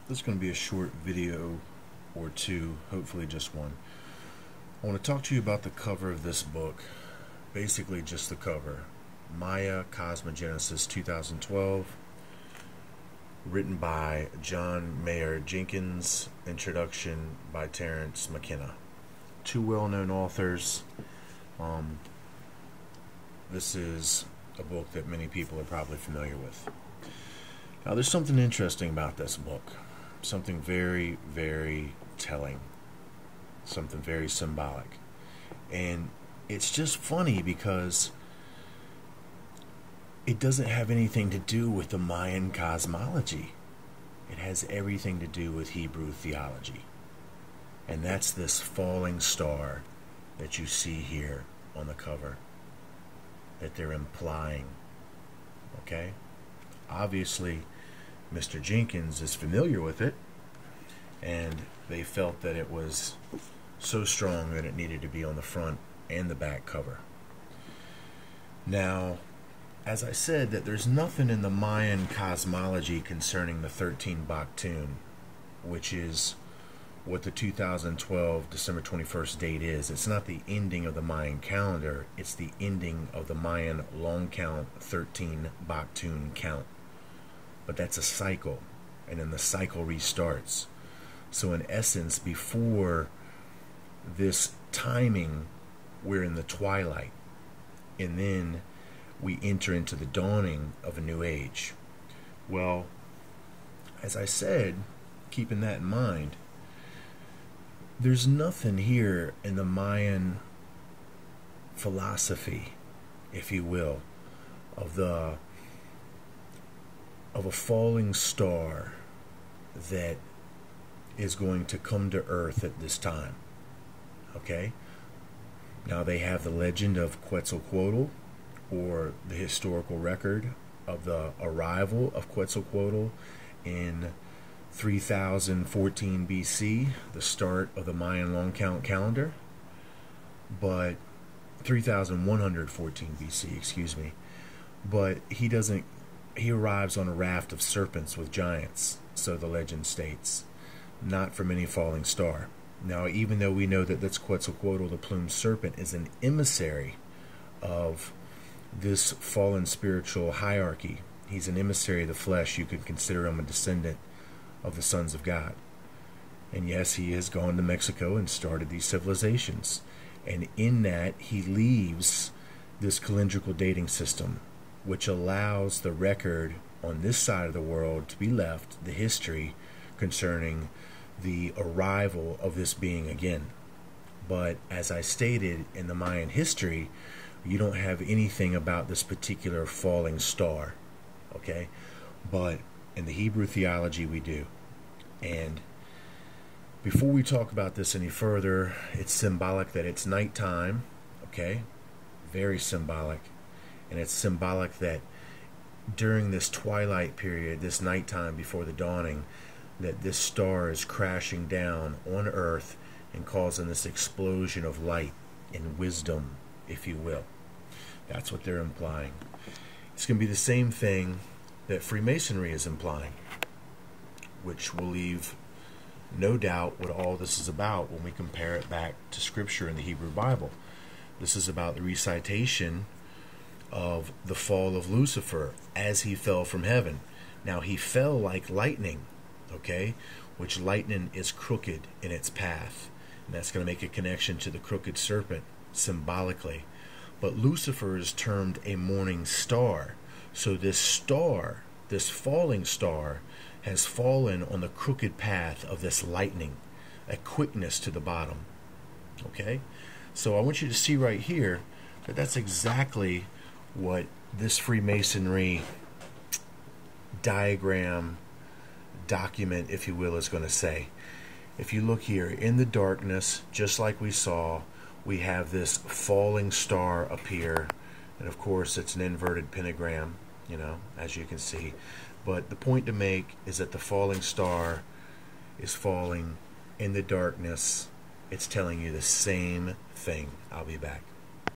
This is going to be a short video or two, hopefully just one. I want to talk to you about the cover of this book. Basically just the cover. Maya Cosmogenesis 2012, written by John Mayer Jenkins, introduction by Terence McKenna. Two well-known authors. This is a book that many people are probably familiar with. Now, there's something interesting about this book. Something very, very telling. Something very symbolic. And it's just funny because it doesn't have anything to do with the Mayan cosmology. It has everything to do with Hebrew theology. And that's this falling star that you see here on the cover that they're implying. Okay? Obviously, Mr. Jenkins is familiar with it, and they felt that it was so strong that it needed to be on the front and the back cover. Now, as I said, that there's nothing in the Mayan cosmology concerning the 13 Baktun, which is what the 2012 December 21st date is. It's not the ending of the Mayan calendar, it's the ending of the Mayan long count 13 Baktun count. But that's a cycle, and then the cycle restarts. So in essence, before this timing, we're in the twilight, and then we enter into the dawning of a new age. Well, as I said, keeping that in mind, there's nothing here in the Mayan philosophy, if you will, of a falling star that is going to come to Earth at this time. Okay? Now they have the legend of Quetzalcoatl, or the historical record of the arrival of Quetzalcoatl in 3014 BC, the start of the Mayan long count calendar, but 3114 BC, excuse me. But he arrives on a raft of serpents with giants, so the legend states, not from any falling star. Now, even though we know that this Quetzalcoatl, the plumed serpent, is an emissary of this fallen spiritual hierarchy, he's an emissary of the flesh, you could consider him a descendant of the sons of God. And yes, he has gone to Mexico and started these civilizations. And in that, he leaves this calendrical dating system, which allows the record on this side of the world to be left, the history concerning the arrival of this being again. But as I stated, in the Mayan history, you don't have anything about this particular falling star. Okay? But in the Hebrew theology, we do. And before we talk about this any further, it's symbolic that it's nighttime. Okay? Very symbolic. And it's symbolic that during this twilight period, this nighttime before the dawning, that this star is crashing down on Earth and causing this explosion of light and wisdom, if you will. That's what they're implying. It's going to be the same thing that Freemasonry is implying, which will leave no doubt what all this is about when we compare it back to Scripture in the Hebrew Bible. This is about the recitation of the fall of Lucifer as he fell from heaven. Now, he fell like lightning, okay, which lightning is crooked in its path, and that's going to make a connection to the crooked serpent symbolically. But Lucifer is termed a morning star. So this star, this falling star, has fallen on the crooked path of this lightning, a quickness to the bottom. Okay? So I want you to see right here that that's exactly what this Freemasonry diagram, document, if you will, is going to say. If you look here, in the darkness, just like we saw, we have this falling star appear, and of course it's an inverted pentagram, you know, as you can see. But the point to make is that the falling star is falling in the darkness. It's telling you the same thing. I'll be back.